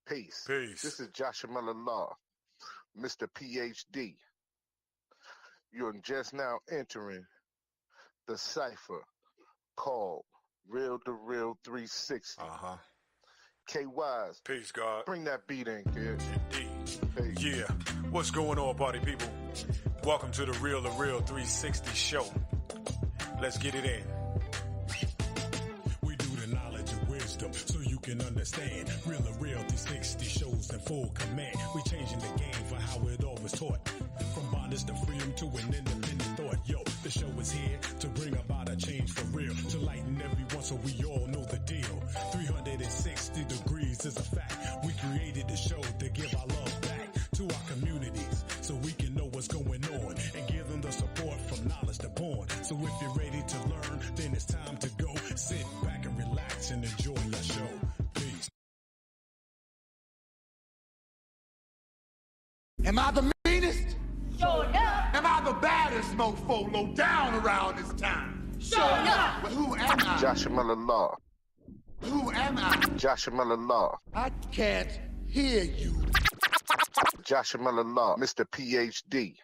Peace. Peace. This is Joshua Miller Law, Mr. PhD. You're just now entering the cipher called Real2reel360. Uh-huh. K-Wise, Peace, God. bring that beat in, kid. Indeed. Peace. Yeah. What's going on, party people? Welcome to the Real2reel360 show. Let's get it in. We do the knowledge and wisdom so you can understand. Real360 shows in full command. We changing the game for how it all was taught. From bondage to freedom to an independent thought. Yo, the show is here to bring about a change for real. To lighten everyone so we all know the deal. 360 degrees is a fact. We created the show to give our love back to our communities so we can know what's going on and give them the support from knowledge to born. So if you're ready to learn, then it's time to go. Sit back and relax and enjoy your show. Peace. Am I the meanest? Sure enough. Am I the baddest mofo low down around this time? Sure enough. But who am I? Joshua Miller Law. Who am I? Joshua Miller Law. I can't hear you. Joshua Miller Law, Mr. PhD.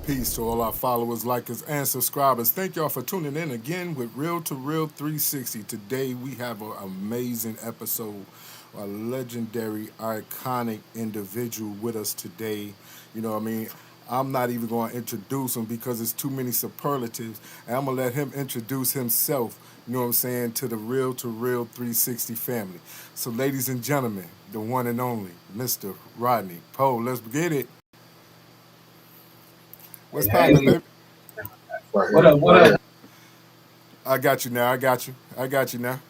Peace to all our followers, likers, and subscribers. Thank y'all for tuning in again with Real2reel360. Today we have an amazing episode, a legendary, iconic individual with us today. You know what I mean? I'm not even going to introduce him because it's too many superlatives. And I'm going to let him introduce himself, you know what I'm saying, to the Real2reel360 family. So ladies and gentlemen, the one and only, Mr. Rodney Poe. Let's get it. What's poppin', baby? What up? What up? I got you now. I got you now.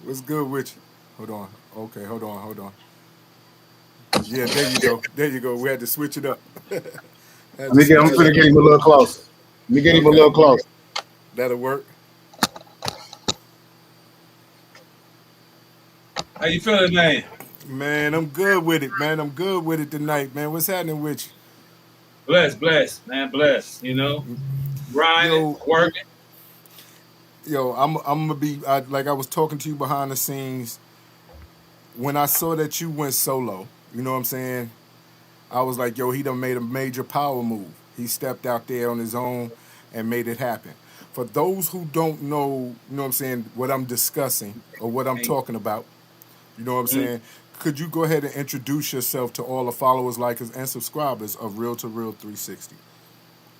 What's good with you? Hold on. Okay, hold on. Yeah, there you go. We had to switch it up. I'm gonna get him a little closer. Let me get him a little closer. That'll work. How you feeling, man? Man, I'm good with it, man. I'm good with it tonight, man. What's happening with you? Blessed, man. Blessed. You know, grinding, working. Yo, I'm gonna be like I was talking to you behind the scenes. When I saw that you went solo, you know what I'm saying? I was like, yo, he done made a major power move. He stepped out there on his own and made it happen. For those who don't know, you know what I'm saying, what I'm discussing or what I'm talking about, you know what I'm saying? Could you go ahead and introduce yourself to all the followers, likers, and subscribers of Real2reel360?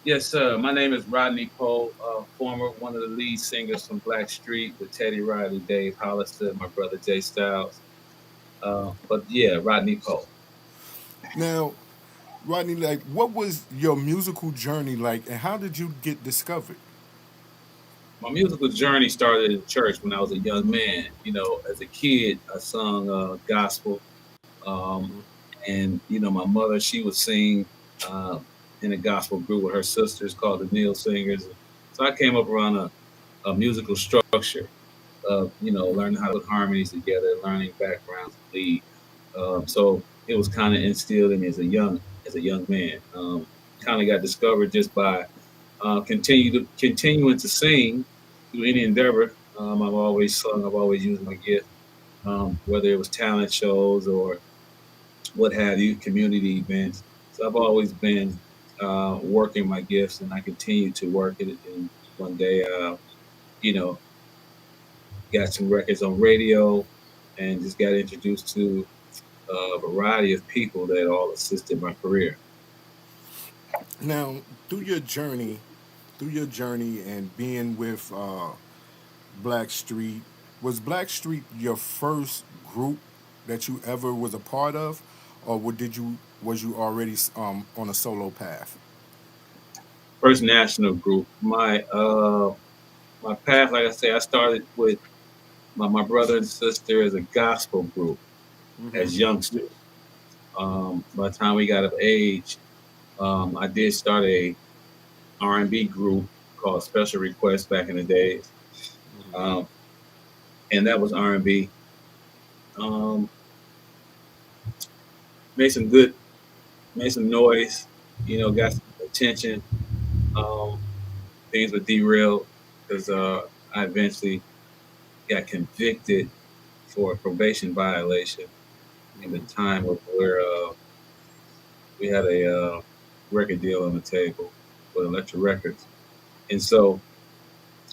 Yes, sir. My name is Rodney Poe, former one of the lead singers from Blackstreet with Teddy Riley, Dave Hollister, my brother Jay Styles. But yeah, Rodney Poe. Now, Rodney, like, what was your musical journey like, and how did you get discovered? My musical journey started in church when I was a young man. You know, as a kid, I sung gospel. And, you know, my mother, she would sing in a gospel group with her sisters called the Neil Singers. So I came up around a musical structure of, you know, learning how to put harmonies together, learning backgrounds to lead. So it was kind of instilled in me as a young man. Kind of got discovered just by continuing to sing through any endeavor. I've always sung. I've always used my gift, whether it was talent shows or what have you, community events. So I've always been working my gifts, and I continue to work it. And one day, you know, got some records on radio, and just got introduced to a variety of people that all assisted my career. Now, through your journey and being with Blackstreet, was Blackstreet your first group that you ever was a part of, or was you already on a solo path? First national group. My path, like I say, I started with my brother and sister as a gospel group as youngsters. By the time we got of age, I did start a R&B group called Special Request back in the days. And that was R&B. Made some noise, you know, got some attention. Things were derailed because I eventually got convicted for a probation violation in the time of where we had a record deal on the table with Electra Records. And so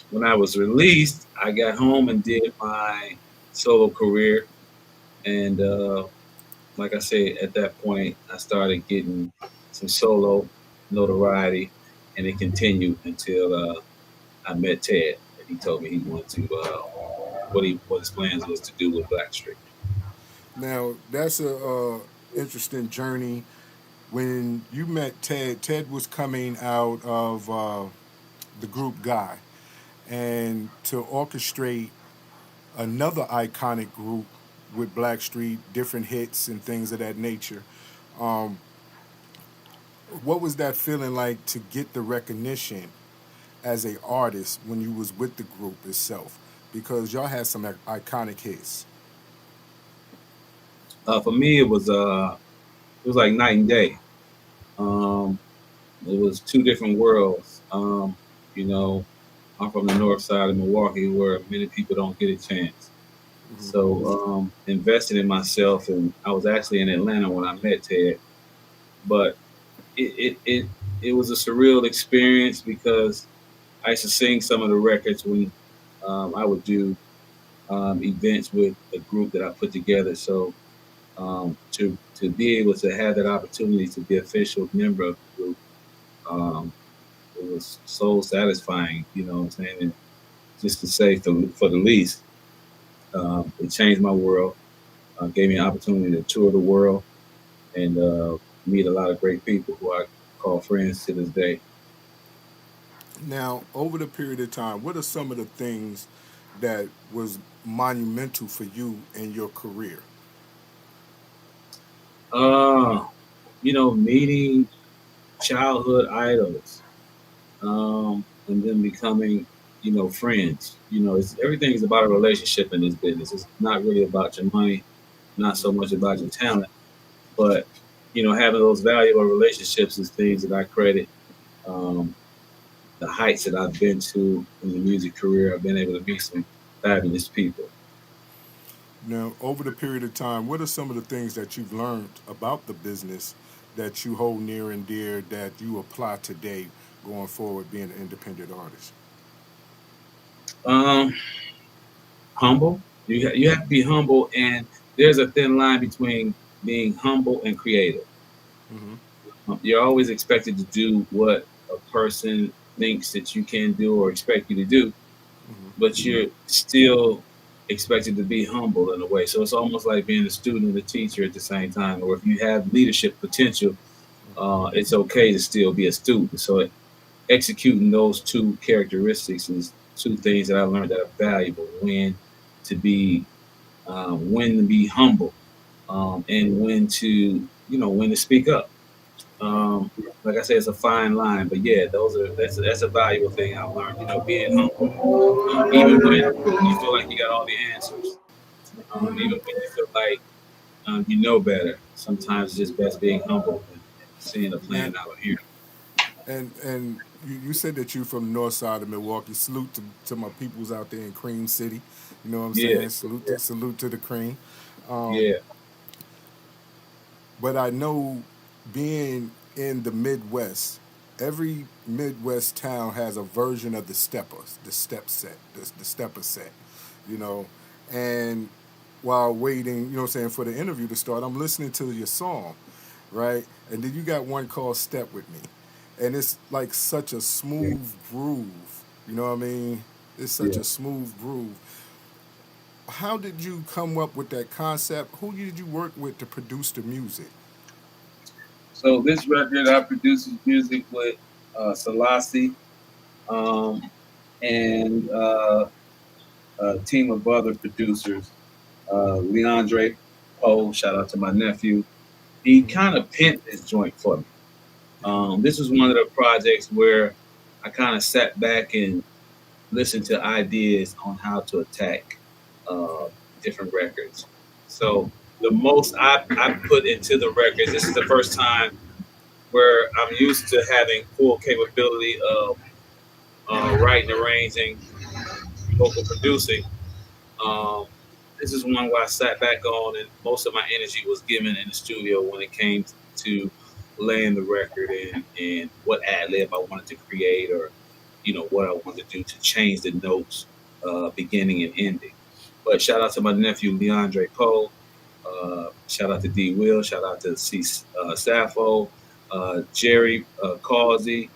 when I was released, I got home and did my solo career. And like I said, at that point, I started getting some solo notoriety, and it continued until I met Ted. And he told me he wanted to, what his plans was to do with Blackstreet. Now that's a interesting journey. When you met Ted, Ted was coming out of the group Guy, and to orchestrate another iconic group with Blackstreet, different hits and things of that nature. What was that feeling like to get the recognition as a artist when you was with the group itself? Because y'all had some iconic hits. For me, it was like night and day. It was two different worlds. You know, I'm from the north side of Milwaukee, where many people don't get a chance. Mm-hmm. So invested in myself, and I was actually in Atlanta when I met Ted. But it was a surreal experience because I used to sing some of the records when I would do events with a group that I put together. So to be able to have that opportunity to be official member of the group, it was so satisfying, you know what I'm saying? And just to say for the least, it changed my world, gave me an opportunity to tour the world and meet a lot of great people who I call friends to this day. Now, over the period of time, what are some of the things that was monumental for you in your career? You know, meeting childhood idols, and then becoming, you know, friends. You know, everything is about a relationship in this business. It's not really about your money, not so much about your talent, but, you know, having those valuable relationships is things that I credit the heights that I've been to in the music career. I've been able to meet some fabulous people. Now, over the period of time, what are some of the things that you've learned about the business that you hold near and dear that you apply today going forward being an independent artist? Humble. You have to be humble, and there's a thin line between being humble and creative. Mm-hmm. You're always expected to do what a person thinks that you can do or expect you to do, mm-hmm. but you're still expected to be humble in a way. So it's almost like being a student and a teacher at the same time. Or if you have leadership potential, it's okay to still be a student. So executing those two characteristics is two things that I learned that are valuable. When to be humble, and when to speak up. Like I said, it's a fine line, but yeah, that's a valuable thing I learned. You know, being humble, even when you feel like you got all the answers, even when you feel like you know better. Sometimes it's just best being humble and seeing the plan out here. And you said that you're from the north side of Milwaukee. Salute to my peoples out there in Cream City. You know what I'm saying? Salute to the Cream. Yeah. But I know, being in the Midwest, every Midwest town has a version of the stepper set, you know. And while waiting, you know what I'm saying, for the interview to start, I'm listening to your song, right? And then you got one called Step With Me. And it's like such a smooth groove, you know what I mean? It's such a smooth groove. How did you come up with that concept? Who did you work with to produce the music? So this record, I produced music with Selassie and a team of other producers. Real2reel360, shout out to my nephew. He kind of pimped this joint for me. This was one of the projects where I kind of sat back and listened to ideas on how to attack different records. So the most I put into the records, this is the first time where I'm used to having full capability of writing, arranging, vocal producing. This is one where I sat back on, and most of my energy was given in the studio when it came to laying the record and what ad lib I wanted to create, or what I wanted to do to change the notes, beginning and ending. But shout out to my nephew Leandre Poe. Shout out to D. Will. Shout out to C. Sappho, Jerry Causey.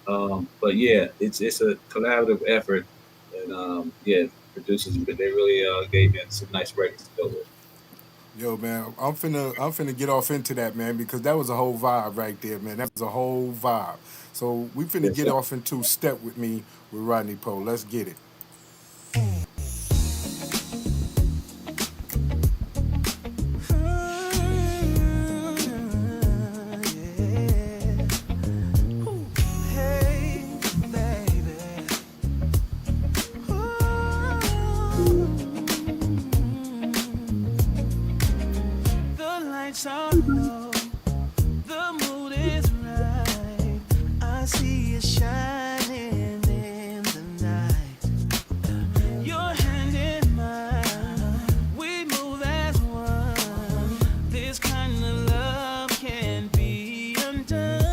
But yeah, it's a collaborative effort, and yeah, producers, but they really gave me some nice records to go with. Yo, man, I'm finna get off into that, man, because that was a whole vibe right there, man. That was a whole vibe. So we finna Yes, get sir. off into Step With Me with Rodney Poe. Let's get it. The lights are low, the mood is right. I see it shining in the night. Your hand in mine, we move as one. This kind of love can't be undone.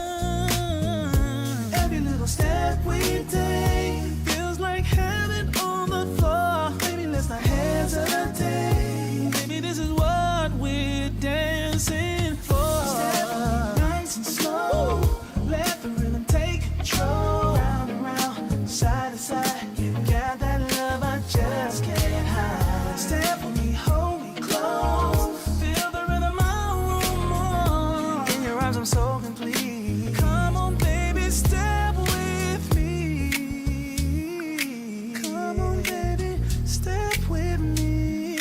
Every little step we take feels like heaven on the floor. Baby, let's not hesitate. Baby, this is what we're dancing for. Step nice and slow. Let the rhythm take control. Round and round, side to side. You got that love I just can't hide. Step with me, hold me close. Feel the rhythm, I want more. In your arms, I'm so complete. Come on, baby, step with me. Come on, baby, step with me.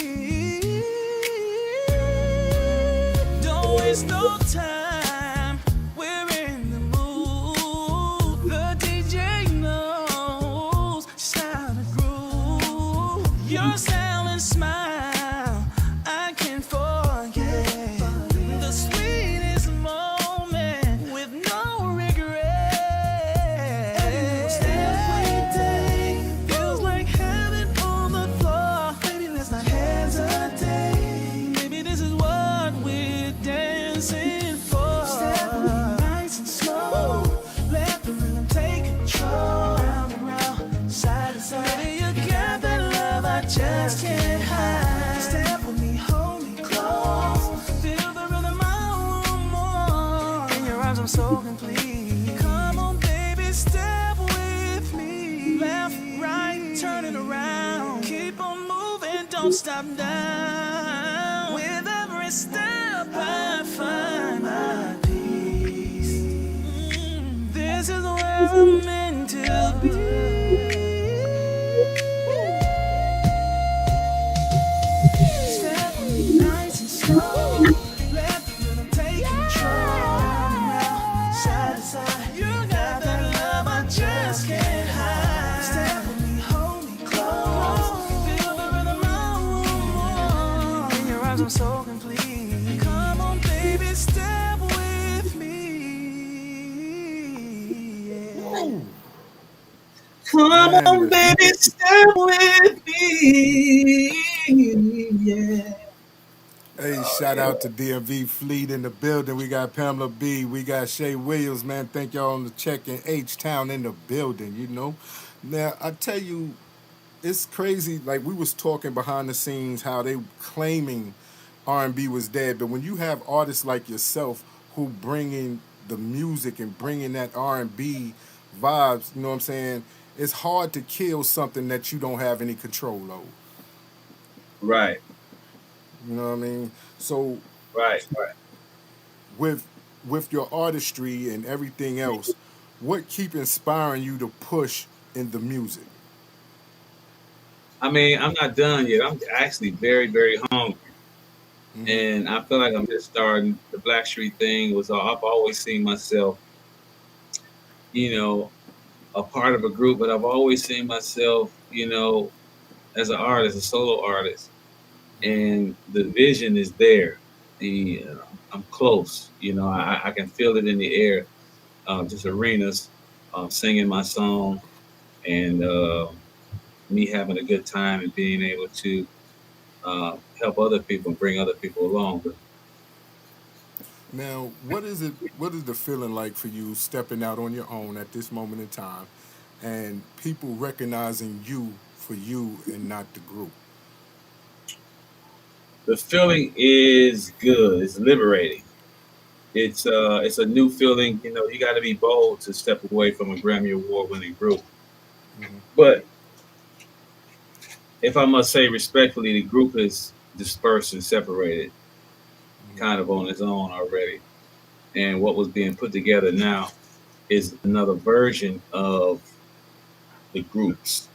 Don't waste no time. We're in the mood. The DJ knows just how to groove. Your silent smile, I can't forget. The sweetest moment with no regret. Every step we take feels like heaven on the floor. Baby, let's not hesitate. Maybe this is what we're dancing for. Step with me nice and slow. Let the rhythm take control. Round and round, side to side. Baby, you got that love I just can't hide. Step with me, hold me close. Feel the rhythm, I want more. In your arms, I'm so complete. Come on, baby, step with me. Left, right, turn it around. Keep on moving, don't stop down. With every step, I find my peace. This is where I'm meant to be. Step with me nice and slow. Let the rhythm take control. Round and round, side to side. You got that love I just can't hide. Step with me, hold me close. Feel the rhythm, I want more. In your arms, I'm so complete. Come on, baby, step with me. Yeah. Come Man, on, baby, step with me. Yeah. hey, Oh shout yeah. out to DMV Fleet in the building. We got Pamela B. We got Shay Williams, man. Thank y'all on the check-in. H-Town in the building, you know. Now, I tell you, it's crazy. Like, we was talking behind the scenes how they claiming R&B was dead, but when you have artists like yourself who bring in the music and bringing that R&B vibes, you know what I'm saying? It's hard to kill something that you don't have any control over. Right, You know what I mean? So right. with your artistry and everything else, what keep inspiring you to push in the music? I mean, I'm not done yet. I'm actually very, very hungry. Hmm. And I feel like I'm just starting. The Blackstreet thing was all, I've always seen myself, you know, a part of a group, but I've always seen myself, as an artist, a solo artist. And the vision is there. I'm close. I can feel it in the air. Just arenas, singing my song, and me having a good time and being able to help other people and bring other people along. But Now, what is it? What is the feeling like for you stepping out on your own at this moment in time, and people recognizing you for you and not the group? the feeling is good. It's liberating. It's a new feeling. You know, you got to be bold to step away from a Grammy Award winning group. But if I must say respectfully, the group is dispersed and separated, kind of on its own already. And what was being put together now is another version of the groups,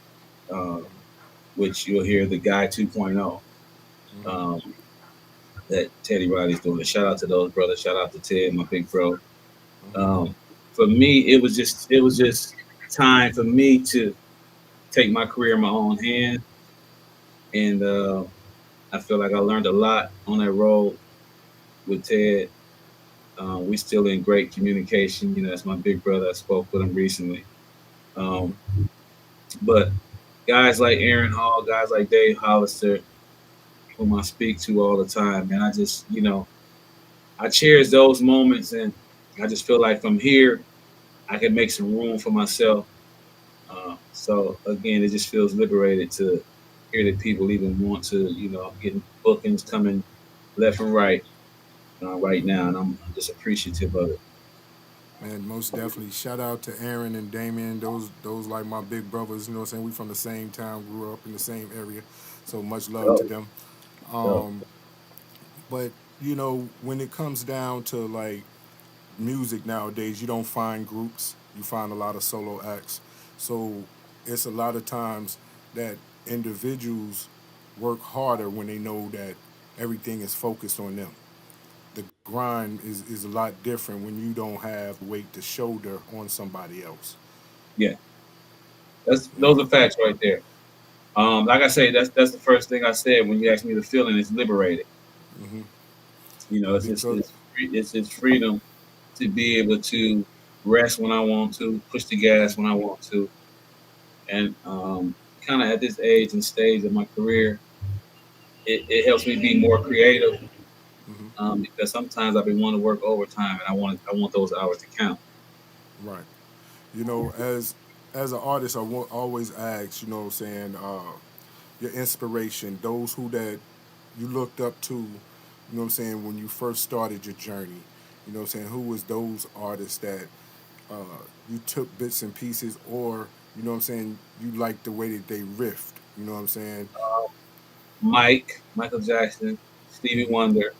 uh, which you'll hear the Guy 2.0 that Teddy Riley's doing. Shout out to those brothers. Shout out to Ted, my big bro. For me, it was just time for me to take my career in my own hand, and I feel like I learned a lot on that road with Ted. We still in great communication. You know, that's my big brother. I spoke with him recently. Um, but guys like Aaron Hall, guys like Dave Hollister, whom I speak to all the time, man, I just, I cherish those moments, and I just feel like from here, I can make some room for myself. So again, it just feels liberated to hear that people even want to, getting bookings coming left and right right now, and I'm just appreciative of it. And most definitely, shout out to Aaron and Damien. Those like my big brothers. You know what I'm saying? We from the same town, grew up in the same area. So much love to them. So, But when it comes down to like music nowadays, you don't find groups. You find a lot of solo acts. So it's a lot of times that individuals work harder when they know that everything is focused on them. The grind is a lot different when you don't have weight to shoulder on somebody else. yeah, those are facts right there. Like I say, that's the first thing I said when you asked me the feeling is liberated. It's just Because it's freedom to be able to rest when I want to, push the gas when I want to, and kind of at this age and stage of my career, it helps me be more creative. Because sometimes I've been wanting to work overtime, and I want those hours to count. right, as an artist, always ask, what I'm saying, your inspiration, those who that you looked up to, what I'm saying, when you first started your journey. What I'm saying, who was those artists that uh, you took bits and pieces, or what I'm saying, you liked the way that they riffed. You know what I'm saying? Michael Jackson, Stevie Wonder,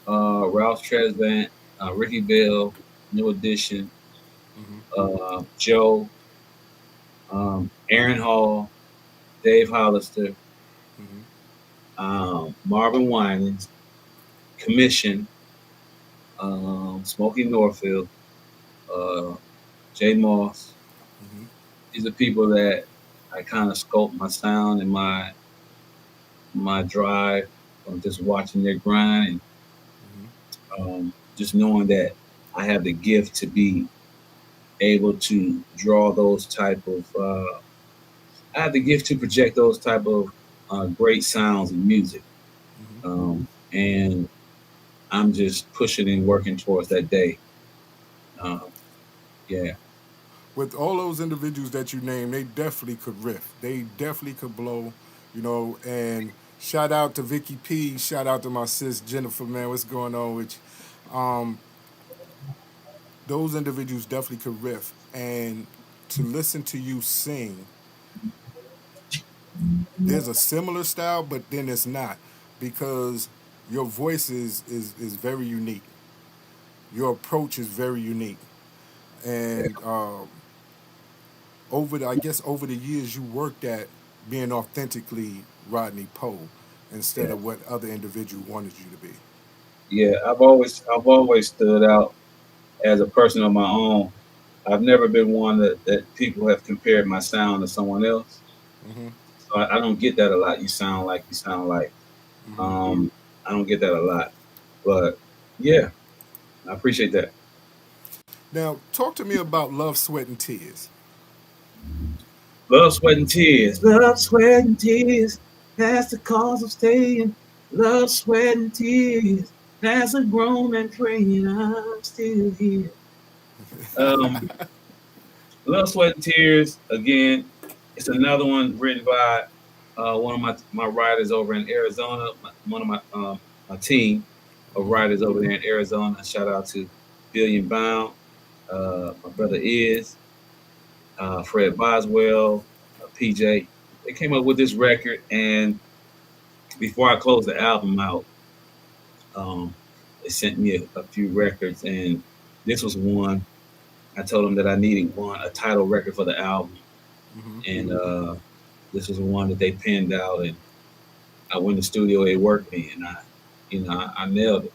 Ralph Tresvant, Ricky Bell, New Edition, Joe, Aaron Hall, Dave Hollister, Marvin Winans, Commission, Smokey Norfield, uh, Jay Moss. These are people that I kind of sculpt my sound and my drive from just watching their grind, and just knowing that I have the gift to be able to draw those type of. I have the gift to project those type of great sounds and music, and I'm just pushing and working towards that day. Um, yeah, With all those individuals that you named, they definitely could riff. They definitely could blow, and shout out to Vicky P. Shout out to my sis Jennifer, man. What's going on with you? Those individuals definitely could riff. And to listen to you sing, there's a similar style, but then it's not. Because your voice is very unique. Your approach is very unique. And over the years you worked at being authentically Rodney Poe instead yeah, of what other individual wanted you to be. yeah. I've always stood out as a person of my own. I've never been one that people have compared my sound to someone else. Hmm. So I don't get that a lot. You sound like you sound like. Hmm. Um, I don't get that a lot, but yeah, I appreciate that. Now, talk to me about Love, Sweat, and Tears. Love, sweat, and tears. Love, sweat, and tears. That's the cause of staying. Love, sweat, and tears. That's a grown man praying. I'm still here. Um, Love, Sweat, and Tears. Again, it's another one written by one of my writers over in Arizona. One of my team of writers over there in Arizona. Shout out to Billion Bound. My brother Fred Boswell, PJ. They came up with this record, and before I closed the album out, they sent me a few records, and this was one. I told them that I needed a title record for the album, and this was one that they penned out, and I went to the studio. They worked me, and I nailed it.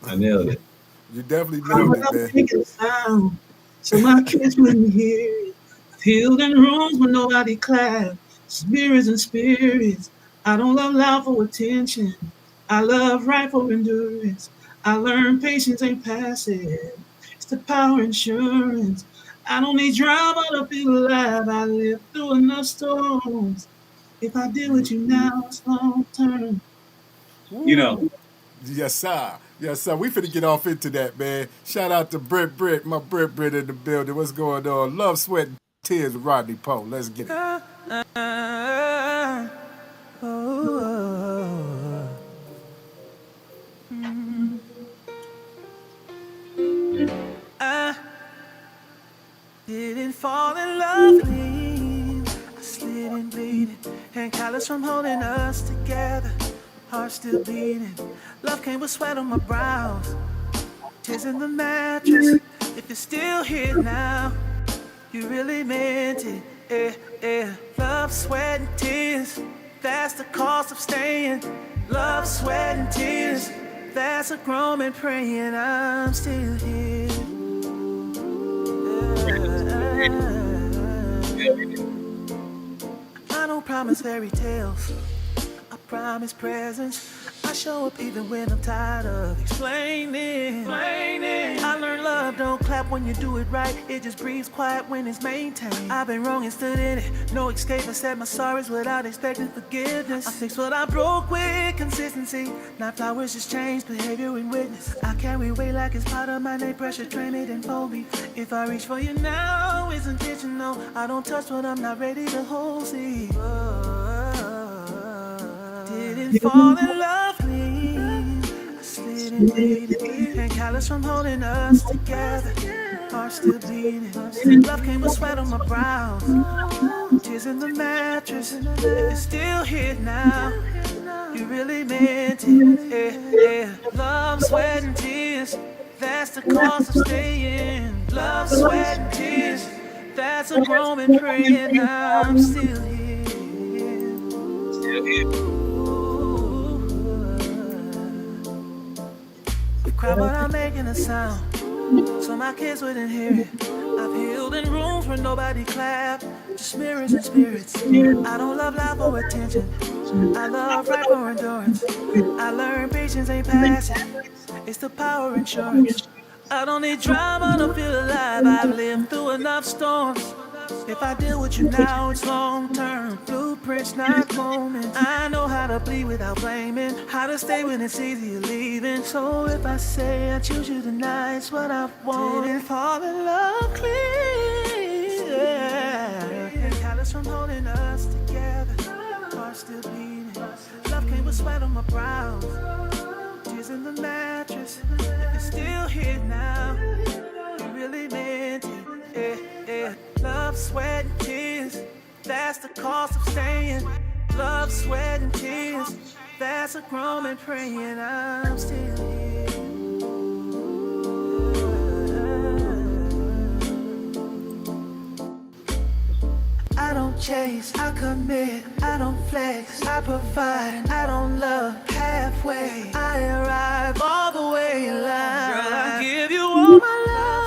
I nailed it. You definitely nailed it, man. Making a sound so my kids wouldn't hear it. Healed in rooms where nobody clapped. Spirits and spirits. I don't love loud for attention. I love right for endurance. I learned patience ain't passive. It's the power insurance. I don't need drama to feel alive. I lived through enough storms. If I deal with you now, it's long term. You know. Yes, sir. Yes, sir. We finna get off into that, man. Shout out to Britt, my Britt in the building. What's going on? Love, Sweat, and Tears with Rodney Poe. Let's get it. I didn't fall in love with I slid and bleeding, and colors from holding us together. Heart still beating. Love came with sweat on my brows. Tears in the mattress. If you're still here now, you really meant it. Love, sweat, and tears. That's the cost of staying. Love, sweat, and tears. That's a grown man praying. I'm still here. I don't promise fairy tales. I promise presence. I show up even when I'm tired of explaining. I learned love don't clap when you do it right. It just breathes quiet when it's maintained. I've been wrong and stood in it. No escape. I said my sorries without expecting forgiveness. I fixed what I broke with consistency. Not flowers, just change behavior and witness. I carry weight like it's part of my name. Pressure train it and fold me. If I reach for you now, it's intentional. I don't touch what I'm not ready to hold. See. Didn't fall in love with. I slid and bleeded, and callous from holding us together. Heart still beating. Love came with sweat on my brows. Tears in the mattress. If you're still here now, you really meant it. Love, sweat, and tears. That's the cost of staying. Love, sweat, and tears. That's a grown man praying. I'm still here. Still here. Cry but I'm making a sound, so my kids wouldn't hear it. I've healed in rooms where nobody clapped, just mirrors and spirits. I don't love loud for attention. I love right for endurance. I learned patience ain't passive. It's the power insurance. I don't need drama to feel alive. I've lived through enough storms. If I deal with you now, it's long term. Blueprints, not moments. I know how to bleed without blaming. How to stay when it's easier leaving. So if I say I choose you tonight, it's what I want. Didn't fall in love clean. And callous from holding us together. Heart still beating. Love came with sweat on my brows. Tears in the mattress. If you're still here now, you really meant it. Love, sweat, and tears. That's the cost of staying. Love, sweat, and tears. That's a grown man praying. I'm still here. I don't chase, I commit. I don't flex, I provide. I don't love halfway. I arrive all the way in line. Girl, I give you all my love.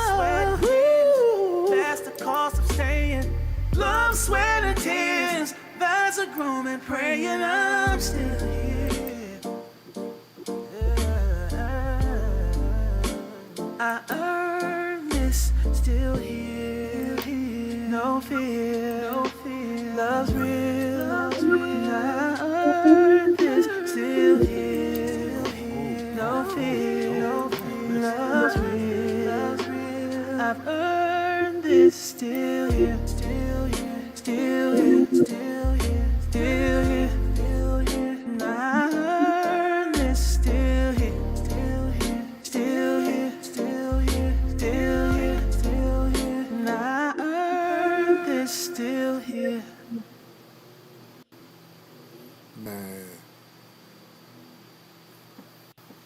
That's the cost of staying. Love, sweat, and tears. That's a grown man praying. I'm still here. I earned this. Still here. No fear.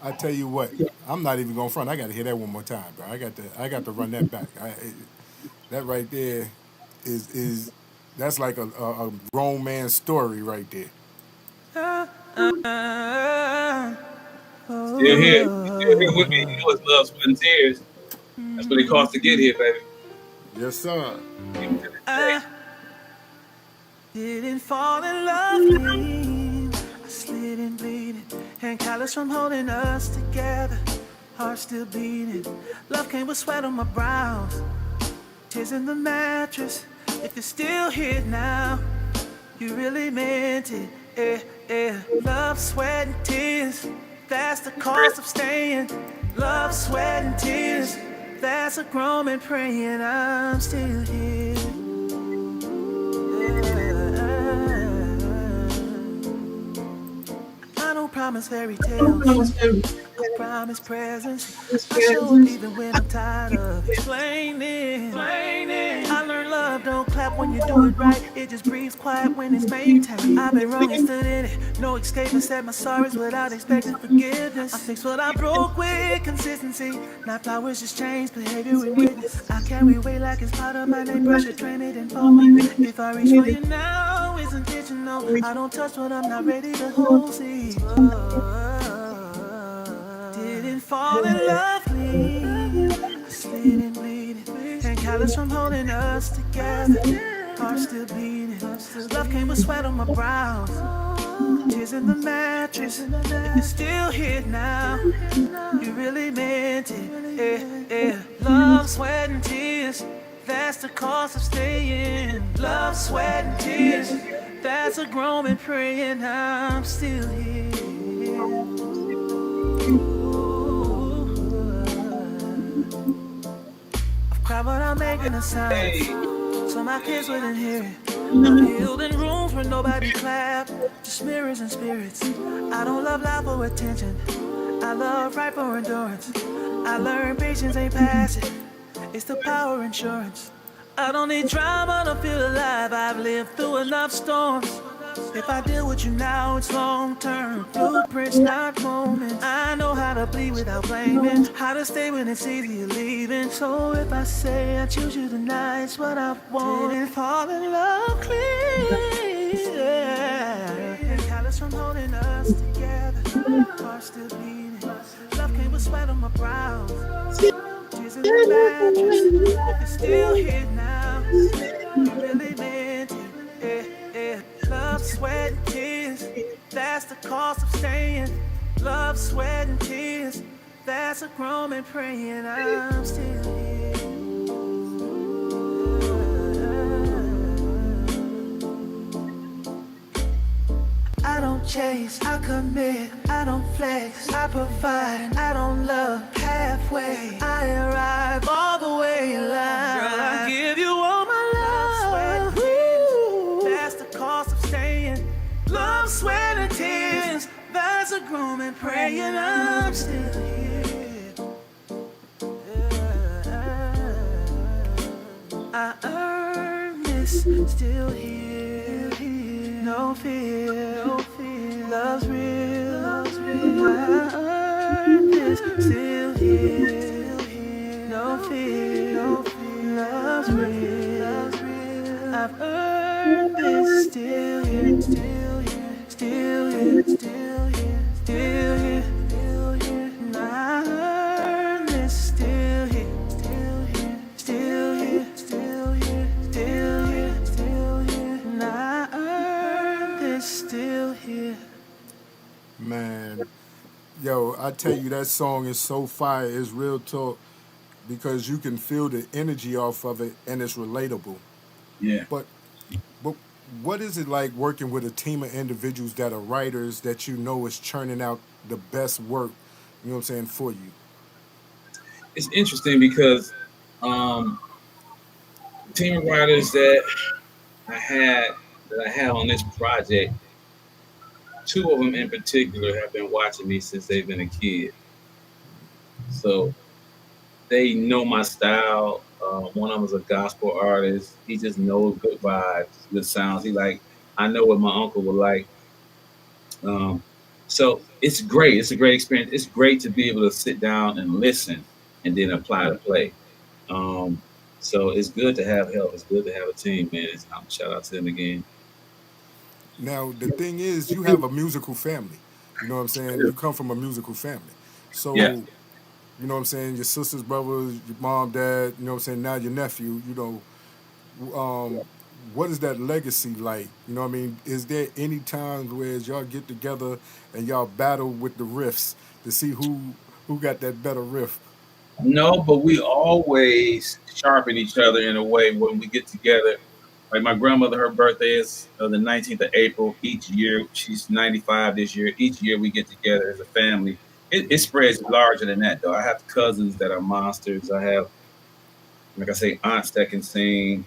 I tell you what, I'm not even going front. I got to hear that one more time, bro. I got to run that back. That right there is that's like a grown man's story right there. Still here. You still here with me. You know it's love, sweat, and tears. That's what it costs to get here, baby. Yes, sir. Even to this day. I didn't fall in love with. I slid and bleeding, and collars from holding us together. Heart still beating. Love came with sweat on my brows. Tears in the mattress. If you're still here now, you really meant it. Love, sweat, and tears. That's the cost of staying. Love, sweat, and tears. That's a grown man praying I'm still here. I don't promise fairy tales. I promise presence. I show up even when I'm tired of explaining. I learned love don't clap when you do it right. It just breathes quiet when it's maintained. I've been wrong and stood in it. No escape and said my sorries without expecting forgiveness. I fix what I broke with consistency. Not flowers, just change behavior with witness. I carry weight like it's part of my name. Brush it, train it, and fall me. If I reach for you now, it's intentional. I don't touch what I'm not ready to hold. See. Didn't fall in love with. I slid and bleeding, and callous from holding us together. Heart still beating. Love came with sweat on my brows. Tears in the mattress. If you're still here now, you really meant it. Love, sweat, and tears. That's the cost of staying. Love, sweat, and tears. That's a grown man praying I'm still here. Cry without making a sound, so my kids wouldn't hear it. I'm healed in rooms where nobody clap, just mirrors and spirits. I don't love loud for attention, I love right for endurance. I learned patience ain't passive, it's the power insurance. I don't need drama to feel alive, I've lived through enough storms. If I deal with you now, it's long-term blueprints, not moments. I know how to bleed without blaming, how to stay when it's easy you're leaving. So if I say I choose you tonight, it's what I want. Didn't fall in love clear. And callous from holding us together. Heart still beating. Love came with sweat on my brows. Tears in the mattress. If you're still here now, you really meant it. Love, sweat, and tears. That's the cost of staying. Love, sweat, and tears. That's a grown man praying I'm still here. I don't chase, I commit, I don't flex, I provide, I don't love halfway. I arrive all the way in line. Girl, I give you all my love. That's the cost of staying. Love, sweat, and tears. That's a grown man praying I'm still here. I earned this, still here. No fear, love's real. I earned this, still here. No fear, love's real. I've earned this, still here. And I earned this, still here. And I earned this, still here. Man, yo, I tell you, that song is so fire. It's real talk because you can feel the energy off of it and it's relatable. Yeah. But what is it like working with a team of individuals that are writers that you know is churning out the best work, you know what I'm saying, for you? It's interesting because team of writers that I had on this project, two of them in particular have been watching me since they've been a kid. So they know my style. One of them is a gospel artist. He just knows good vibes, good sounds. I know what my uncle would like. So it's great. It's a great experience. It's great to be able to sit down and listen and then apply to play. Um, so it's good to have help. It's good to have a team, man. Shout out to them again. Now the thing is, you have a musical family. You know what I'm saying? You come from a musical family. Yeah. So you know what I'm saying? Your sisters, brothers, your mom, dad. You know what I'm saying? Now your nephew. What is that legacy like? You know what I mean? Is there any times where y'all get together and y'all battle with the riffs to see who got that better riff? No, but we always sharpen each other in a way when we get together. Like my grandmother, her birthday is the 19th of April each year. She's 95 this year. Each year we get together as a family. It spreads larger than that, though. I have cousins that are monsters. I have, like I say, aunts that can sing.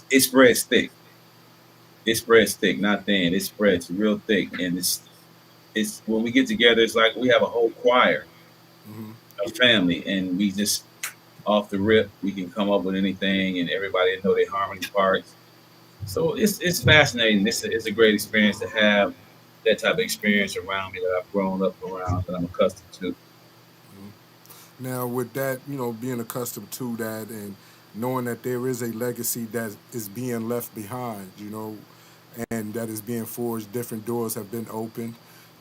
It spreads thick. It spreads thick, not thin. It spreads real thick, and it's when we get together, it's like we have a whole choir, a family, and we just off the rip, we can come up with anything, and everybody know their harmony parts. So it's fascinating. It's a great experience to have that type of experience around me that I've grown up around, that I'm accustomed to. Now, with that, being accustomed to that and knowing that there is a legacy that is being left behind, and that is being forged, different doors have been opened.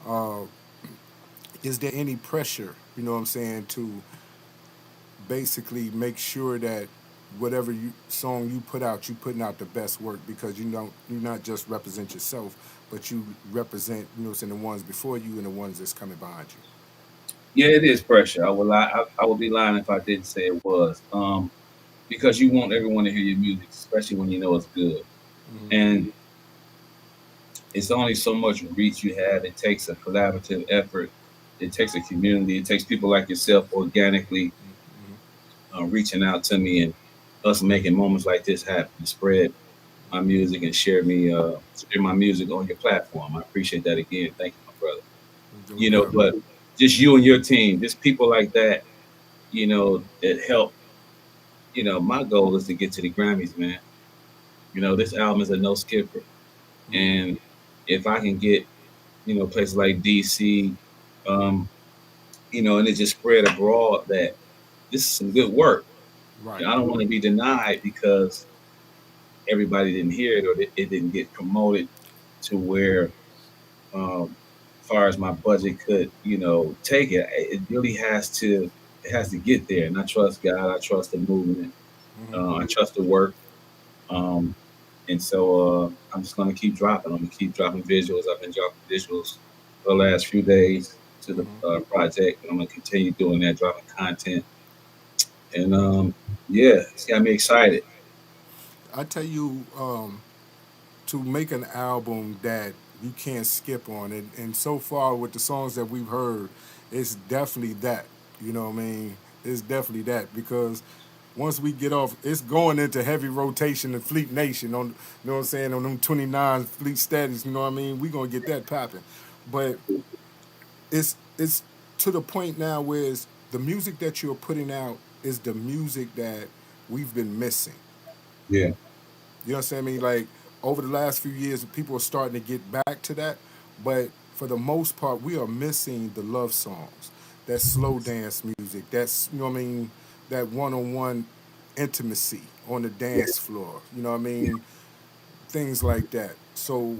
Uh, is there any pressure, what I'm saying, to basically make sure that whatever song you put out, you putting out the best work because you not just represent yourself, but you represent, the ones before you and the ones that's coming behind you? Yeah, it is pressure. I would lie. I would be lying if I didn't say it was. Because you want everyone to hear your music, especially when you know it's good. And it's only so much reach you have. It takes a collaborative effort. It takes a community. It takes people like yourself organically reaching out to me and us making moments like this happen to spread my music and share my music on your platform. I appreciate that again. Thank you, my brother. But just you and your team, just people like that, that help. My goal is to get to the Grammys, man. This album is a no skipper. And if I can get, places like DC, and it just spread abroad that this is some good work. Right. I don't want to be denied because everybody didn't hear it or it didn't get promoted to where, as far as my budget could, take it. It really has to get there. And I trust God. I trust the movement. I trust the work. And so I'm just going to keep dropping. I'm going to keep dropping visuals. I've been dropping visuals for the last few days to the project. And I'm going to continue doing that, dropping content. And it's got me excited. I tell you, to make an album that you can't skip on it, and so far with the songs that we've heard, it's definitely that. You know what I mean? It's definitely that because once we get off, it's going into heavy rotation and Fleet Nation on, you know what I'm saying, on them 29 Fleet status, you know what I mean? We're going to get that popping. But it's to the point now where the music that you're putting out is the music that we've been missing. Yeah. You know what I'm saying? Like, over the last few years, people are starting to get back to that. But for the most part, we are missing the love songs, that slow dance music, that's, that one-on-one intimacy on the dance floor. You know what I mean? Things like that. So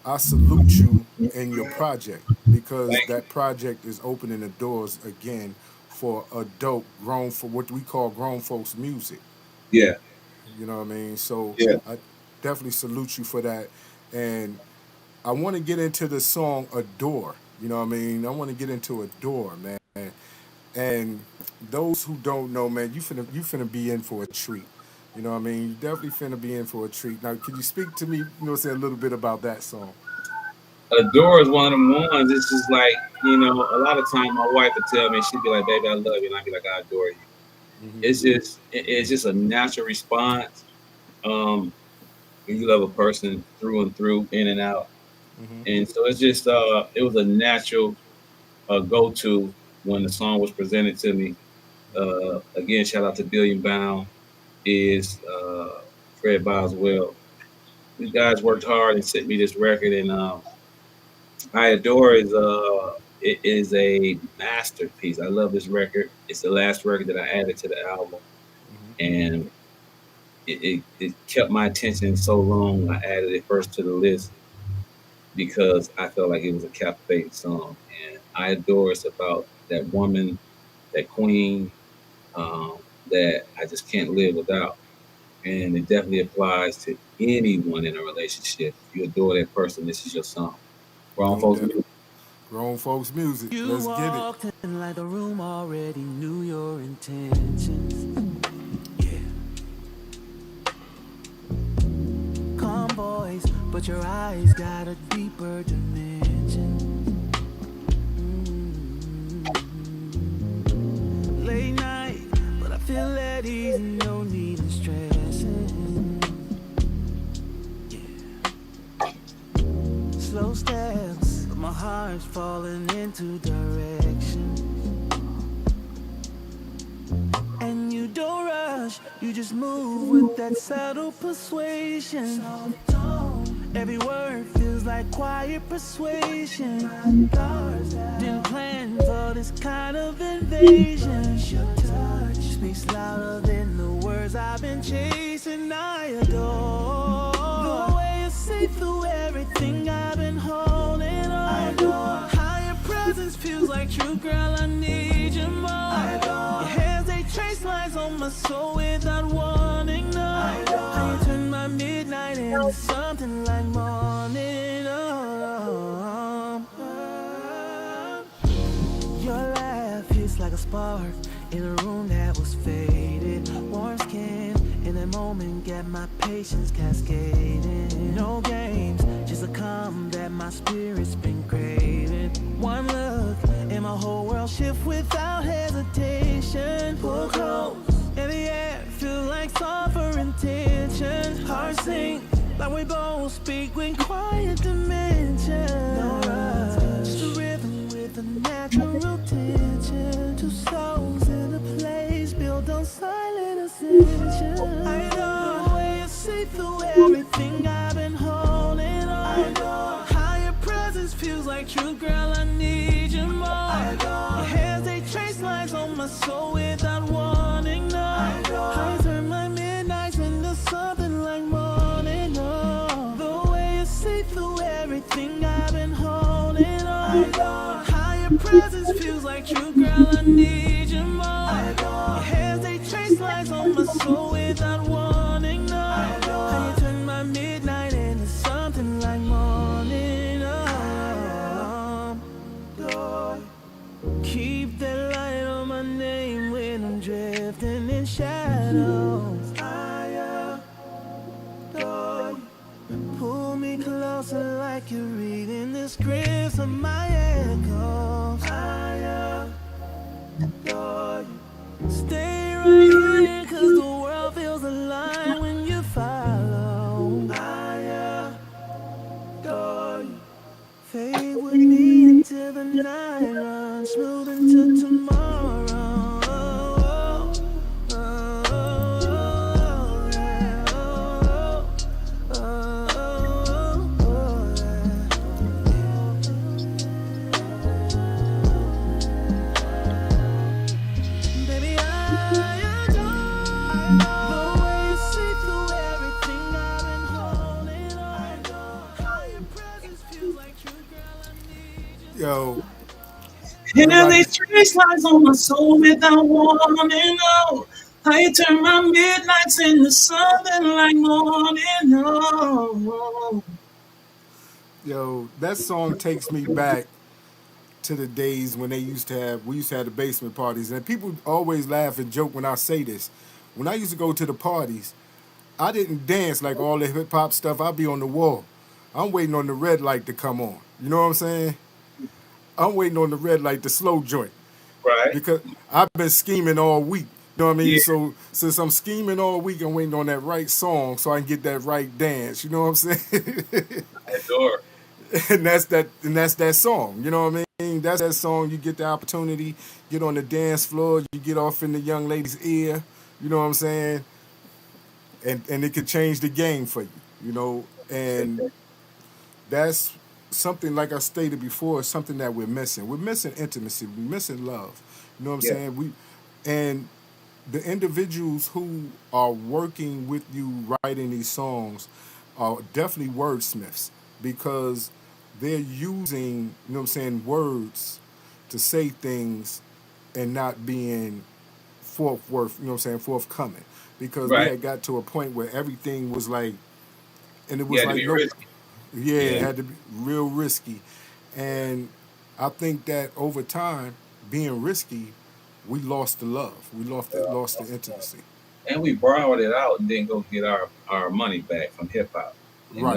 I salute you and your project because that project is opening the doors again for adult, for what we call grown folks music. Yeah. You know what I mean? So yeah. I definitely salute you for that. And I want to get into the song Adore. You know what I mean? I want to get into Adore, man. And those who don't know, man, you finna be in for a treat. You know what I mean? You definitely finna be in for a treat. Now, can you speak to me, say a little bit about that song? Adore is one of them ones. It's just like, a lot of times my wife would tell me, she'd be like, baby, I love you. And I'd be like, I adore you. It's just a natural response. When you love a person through and through, in and out. And so it's just, it was a natural go-to when the song was presented to me. Again, shout out to Billion Bound, is Fred Boswell. These guys worked hard and sent me this record, and I Adore it is a masterpiece. I love this record. It's the last record that I added to the album, and it kept my attention so long. I added it first to the list because I felt like it was a captivating song. And I Adore is about that woman, that queen, that I just can't live without. And it definitely applies to anyone in a relationship. If you adore that person, this is your song. Grown No folks doubt. music. Grown folks music. You Let's get it. walked in like the room already knew your intentions. Yeah. Calm voice, but your eyes got a deeper dimension. Late night, but I feel at ease and no need in stressing. Yeah. Slow steps, but my heart's falling into direction. And you don't rush, you just move with that subtle persuasion. Every word feels like quiet persuasion. Didn't plan for this kind of invasion. Your touch speaks louder than the words I've been chasing. I adore the way you see through everything I've been holding on. I adore how your presence feels like true, girl. I need you more. I adore your hands, they trace lines on my soul without warning. No, I adore how you turn my midnight into something like morning. Your laugh hits like a spark in a room that was faded. Warm skin in that moment got my patience cascading. No games, just a calm that my spirit's been craving. One look and my whole world shift without hesitation. Pull close and the air feel like softer intention. Heart sink like we both speak with quiet dimension. No rush, just a rhythm with a natural tension. Two souls in a place built on silent ascension. I know the way you see through everything I've been holding on. I know how your presence feels like true, girl. I need you more. I know your hands, they trace lines on my soul without warning. No, I know how you turn my midnights into something like morning. No, the way you see through everything I've been holding on. I know how your presence feels like true, girl. I need you more. I know your hands, they trace lines on my soul without warning. No, I know how you turn my midnight into something like morning. Oh, keep that light on my name when I'm drifting in shadows. I adore you. Pull me closer like you're reading the scripts of my echoes. I adore you. Stay right here, cause the world feels alive when you follow. I adore you. Fade with me until the night runs smooth into tomorrow. Baby, I adore the way you see through everything I've been holding on. I adore how your presence feels like true, girl. I need you. Yo, And then everybody, they trace lines on my soul without warning. Oh, how you turn my midnights into something like morning. Oh. yo, that song takes me back to the days when we used to have the basement parties, and people always laugh and joke when I say this. When I used to go to the parties, I didn't dance like all the hip hop stuff. I'd be on the wall. I'm waiting on the red light to come on. You know what I'm saying? I'm waiting on the red light, the slow joint, Right. because I've been scheming all week. You know what I mean? Yeah. So since I'm scheming all week, I'm waiting on that right song so I can get that right dance. You know what I'm saying? I adore. and that's that song. You know what I mean? That's that song. You get the opportunity, get on the dance floor, you get off in the young lady's ear. You know what I'm saying? And it could change the game for you. You know, and that's something like I stated before, something that we're missing. We're missing intimacy. We're missing love. You know what I'm Yeah. saying? And the individuals who are working with you writing these songs are definitely wordsmiths because they're using, you know what I'm saying, words to say things and not being forthworth, you know what I'm saying, forthcoming. Because we Right. had got to a point where everything was like, and it You was had to like be no, risky. yeah, it Yeah. had to be real risky. And I think that over time, being risky, we lost the love. We lost the intimacy. And we borrowed it out and then go get our money back from hip hop. And Right.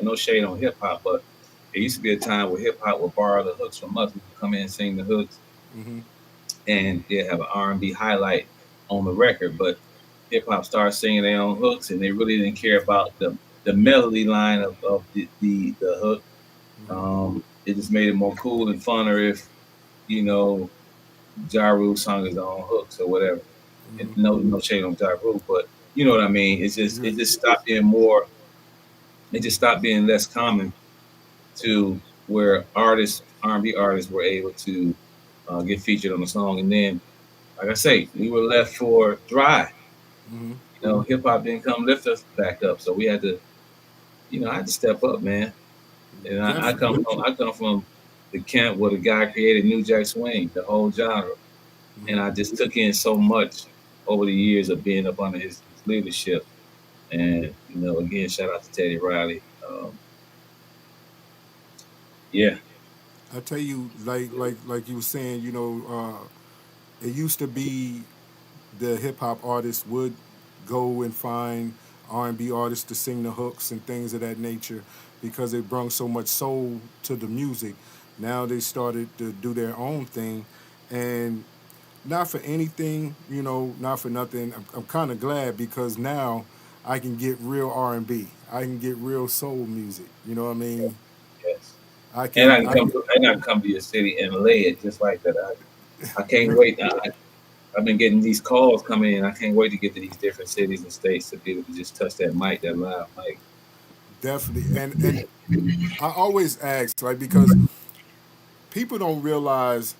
no shade on hip hop, but there used to be a time where hip hop would borrow the hooks from us. We could come in and sing the hooks, Hmm. and they'd have an R&B highlight on the record. But hip hop started singing their own hooks, and they really didn't care about the melody line of the hook. It just made it more cool and funner if you know Ja Rule sung his own hooks or whatever. And no shade on Ja Rule, but you know what I mean. Yeah. It just stopped being more. It just stopped being less common to where artists, R&B artists, were able to get featured on the song. And then, like I say, we were left for dry. Hmm. You know, hip hop didn't come lift us back up, so we had to, I had to step up, man. And Definitely. I come from the camp where the guy created New Jack Swing, the whole genre, and I just took in so much over the years of being up under his leadership. And again, shout out to Teddy Riley. Yeah, I tell you, like you were saying, it used to be the hip hop artists would go and find R&B artists to sing the hooks and things of that nature because it brought so much soul to the music. Now they started to do their own thing, and not for anything, not for nothing. I'm kind of glad because now I can get real R&B. I can get real soul music. You know what I mean? yes. I And can. I can. I can come to your city and lay it just like that. I can't wait. I've been getting these calls coming in. I can't wait to get to these different cities and states to be able to just touch that mic, that loud mic. Definitely. And I always ask, like, because people don't realize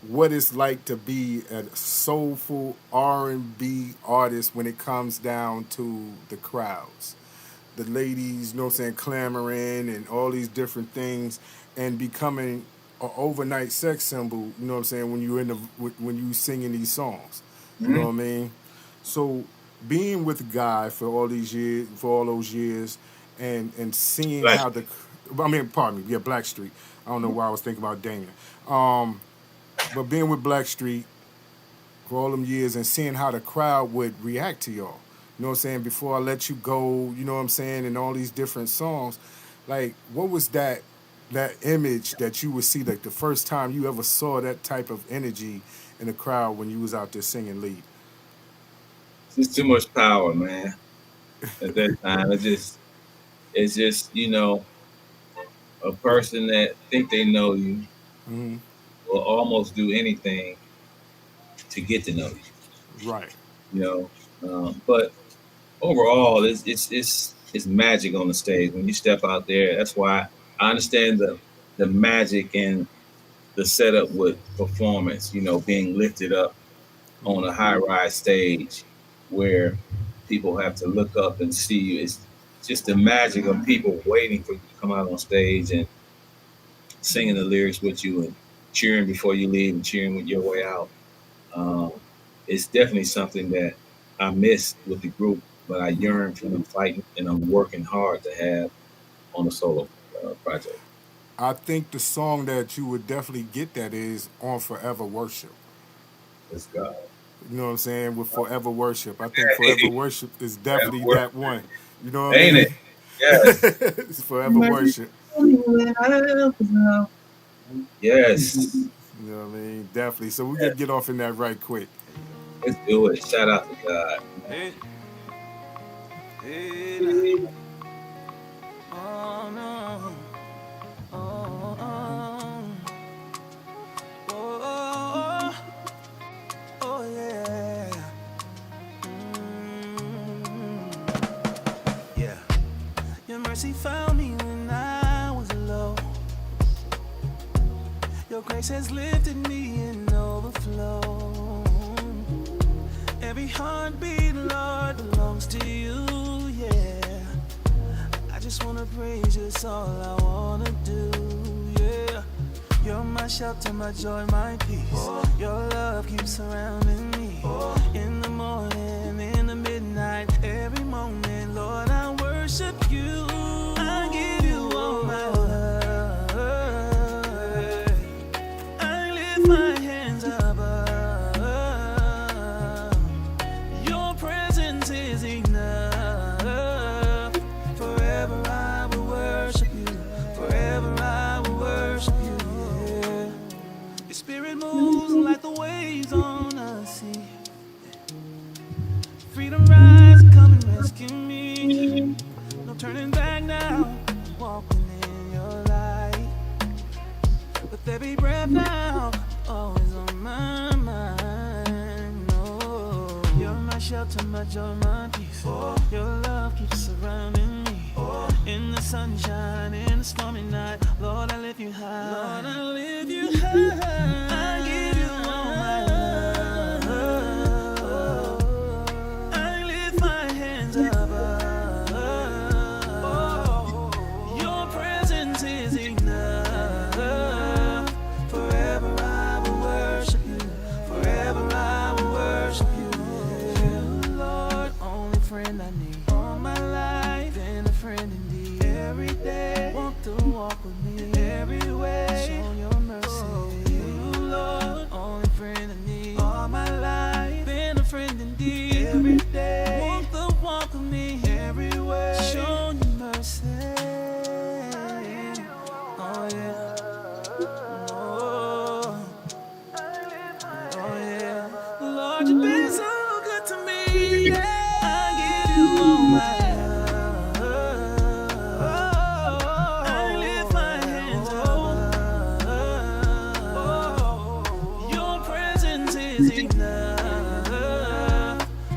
what it's like to be a soulful R&B artist when it comes down to the crowds. The ladies, you know what I'm saying, clamoring and all these different things and becoming an overnight sex symbol, you know what I'm saying, when you're when you singing these songs. You know Mm-hmm. what I mean? So being with Guy for all these years, for all those years, and seeing Like, how pardon me, yeah, Blackstreet. I don't know why I was thinking about Damien. Um, but being with Blackstreet for all them years and seeing how the crowd would react to y'all. You know what I'm saying? Before I let you go, you know what I'm saying, and all these different songs. Like, what was that image that you would see like the first time you ever saw that type of energy in the crowd when you was out there singing lead? it's just too much power, man. At that time, it's just a person that think they know you Hmm. will almost do anything to get to know you. Right. You but overall, it's magic on the stage when you step out there. That's why I understand the magic and the setup with performance. Being lifted up on a high rise stage where people have to look up and see you. It's just the magic of people waiting for you to come out on stage and singing the lyrics with you and cheering before you leave and cheering with your way out. Um, it's definitely something that I miss with the group, but I yearn for them fighting and I'm working hard to have on a solo project. I think the song that you would definitely get that is on Forever Worship. Let's go. You know what I'm saying? With Forever Worship. I think Forever Worship is definitely Forever that one. You know what I Ain't mean? it? Yes. It's Forever Worship. Yes. You know what I mean? Definitely. So we can get off in that right quick. Let's do it. Shout out to God. Hey, hey, nah. Oh no. Oh, oh, oh, oh yeah. Yeah. Your mercy found me when I was low. Your grace has lifted me in overflow. Every heartbeat, Lord, belongs to you, yeah. I just wanna praise you, that's all I wanna do, yeah. You're my shelter, my joy, my peace. Your love keeps surrounding me. In the morning, in the midnight, every moment, Lord, I worship you. I give you all my love. I lift my hands above. Your presence is enough. Forever I will worship you. Forever I will worship you. Your spirit moves like the waves on the sea. Freedom rise, come and rescue me. No turning back now, walking in your light. With every breath now, always on my mind. Oh, you're my shelter, my joy, my peace. Your love keeps surrounding me. In the sunshine, in the stormy night, Lord, I lift you high. Lord, I lift you high. I give you all my love. I lift my hands above. Your presence is enough. Forever I will worship you. Forever I will worship you. Lord, only friend I need. All my life, been a friend indeed. Every day, walk the walk with me. Every way, show your mercy. You, Lord, only friend I need. All my life, been a friend indeed. Every day, walk the walk with me. Every way, show your mercy. Oh yeah. Oh yeah. Lord, you've been so good to me. Yeah. I give you all my love. I lift my hands up. Your presence is enough.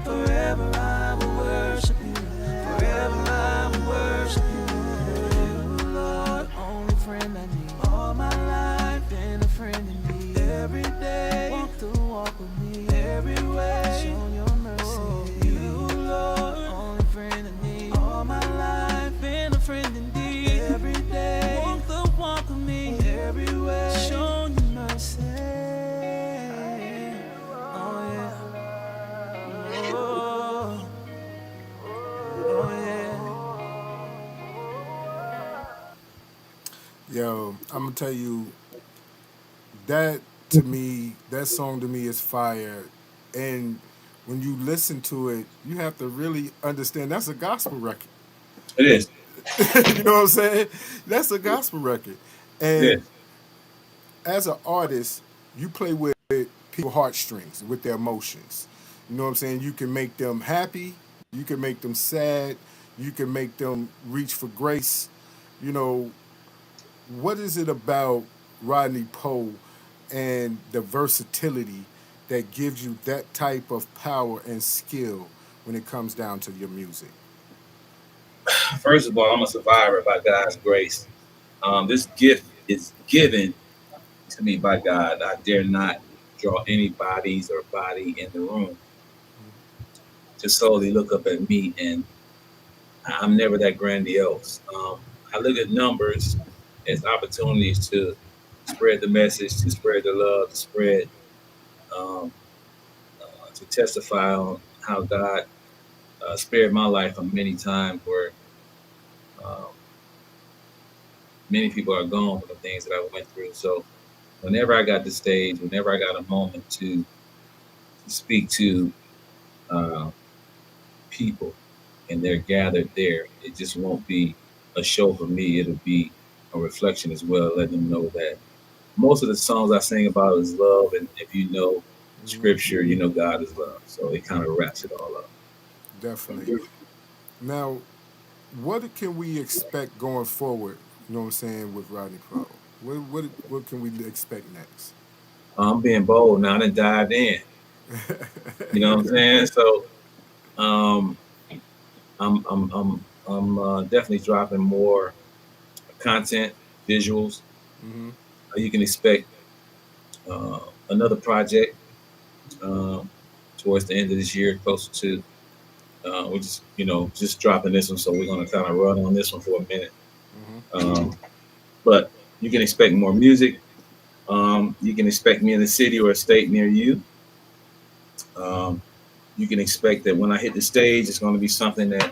Forever I will worship you. Forever I will worship you. Lord, only friend I need. All my life, been a friend in me. Every day, walk the walk with me. Every way, show your mercy. You, Lord, only friend I need. All my life, been a friend indeed. Every day, walk the walk with me. Every way, show your mercy. Oh yeah. Oh yeah. Yo, I'm gonna tell you that to me, that song to me is fire. And when you listen to it, you have to really understand that's a gospel record. It is. You know what I'm saying? That's a gospel record. It And is. as an artist, you play with people's heartstrings, with their emotions. You know what I'm saying? You can make them happy, you can make them sad, you can make them reach for grace. You know, what is it about Rodney Poe and the versatility that gives you that type of power and skill when it comes down to your music? First of all, I'm a survivor by God's grace. This gift is given to me by God. I dare not draw any bodies or body in the room to solely look up at me, and I'm never that grandiose. I look at numbers as opportunities to spread the message, to spread the love, to spread, um, to testify on how God spared my life on many times where um, many people are gone for the things that I went through. So whenever I got the stage, whenever I got a moment to speak to uh, people and they're gathered there, it just won't be a show for me. It'll be a reflection as well, letting them know that most of the songs I sing about is love. And if you know scripture, you know God is love. So it kind of wraps it all up. Definitely. Now, what can we expect going forward? You know what I'm saying, with Rodney Poe? What can we expect next? I'm being bold now. I done dived in. You know what I'm saying? So I'm definitely dropping more content, visuals. Mm-hmm. You can expect another project towards the end of this year, closer to. We're just dropping this one, so we're gonna kind of run on this one for a minute. But you can expect more music. You can expect me in a city or a state near you. You can expect that when I hit the stage, it's going to be something that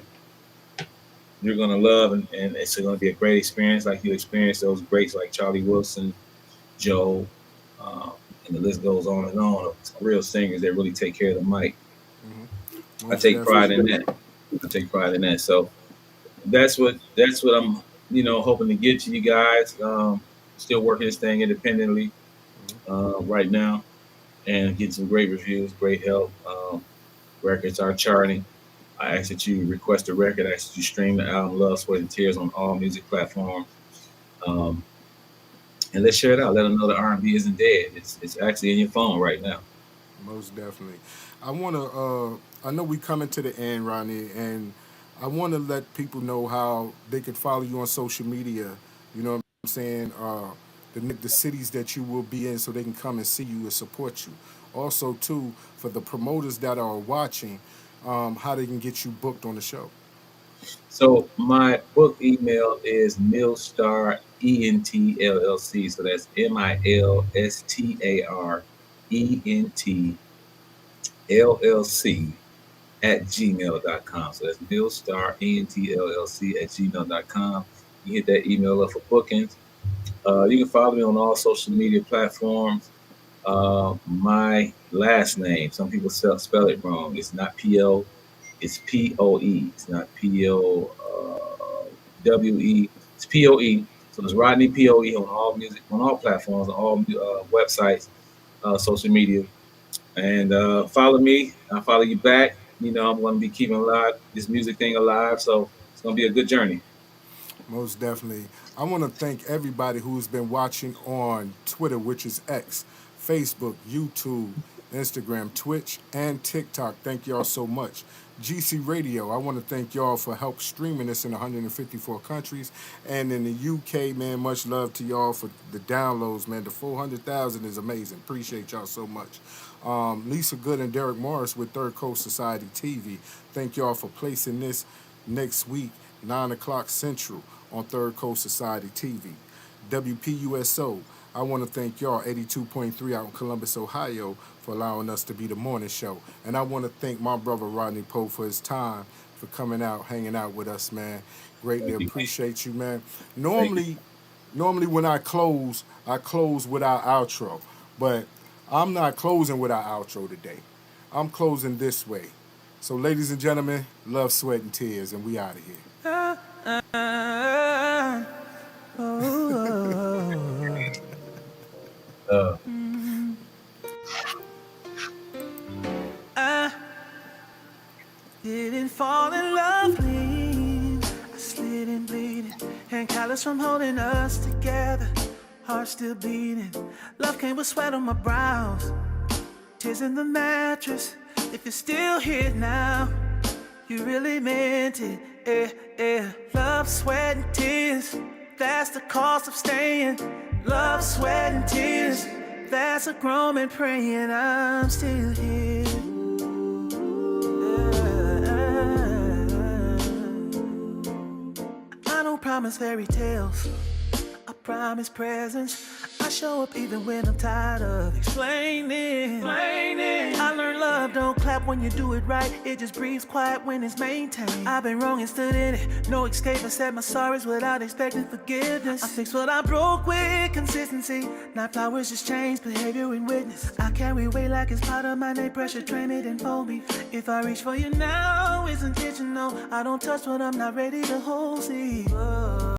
you're going to love, and it's going to be a great experience, like you experienced those greats like Charlie Wilson, Joe, and the list goes on and on of real singers that really take care of the mic. I take pride in that. So that's what I'm, hoping to get to you guys. Still working this thing independently right now, and getting some great reviews, great help. Records are charting. I ask that you request a record. I ask that you stream the album Love, Sweat, and Tears on all music platforms. And let's share it out. Let them know that R&B isn't dead. It's actually in your phone right now. Most definitely. I know we coming to the end, Rodney, and I want to let people know how they could follow you on social media. You know what I'm saying? The cities that you will be in, so they can come and see you and support you. Also, too, for the promoters that are watching, how they can get you booked on the show. So my book email is Milstar ENT LLC. So that's MILSTAR ENT LLC @gmail.com. So that's Milstar ENT LLC @gmail.com. You hit that email up for bookings. You can follow me on all social media platforms. My last name, some people spell it wrong. It's not P-O, it's P-O-E. It's not P-O-W-E. It's P-O-E. So it's Rodney P-O-E on all music, on all platforms, on all websites, social media. And follow me. I'll follow you back. I'm going to be keeping alive this music thing alive. So it's going to be a good journey. Most definitely. I want to thank everybody who's been watching on Twitter, which is X, Facebook, YouTube, Instagram, Twitch, and TikTok. Thank y'all so much. GC Radio, I want to thank y'all for help streaming this in 154 countries. And in the UK, man, much love to y'all for the downloads, man. The 400,000 is amazing. Appreciate y'all so much. Lisa Good and Derek Morris with Third Coast Society TV. Thank y'all for placing this next week, 9 o'clock Central on Third Coast Society TV. WPUSO, I want to thank y'all, 82.3 out in Columbus, Ohio, for allowing us to be the morning show. And I want to thank my brother Rodney Poe for his time, for coming out, hanging out with us, man. Greatly appreciate you, man. Normally when I close with our outro. But I'm not closing with our outro today. I'm closing this way. So, ladies and gentlemen, love, sweat, and tears, and we out of here. I didn't fall in love, please. I slid and bleeding, and callous from holding us together. Heart still beating. Love came with sweat on my brows. Tears in the mattress. If you're still here now, you really meant it. Love, sweat, and tears. That's the cost of staying. Love, sweat, and tears. That's a grown man praying I'm still here. I don't promise fairy tales. I promise presence. I show up even when I'm tired of explaining. I learned love don't clap when you do it right. It just breathes quiet when it's maintained. I've been wrong and stood in it. No escape, I said my sorries without expecting forgiveness. I fixed what I broke with consistency. Not flowers, just change behavior and witness. I carry weight like it's part of my name. Pressure, train it and fold me. If I reach for you now, it's intentional. I don't touch what I'm not ready to hold. See.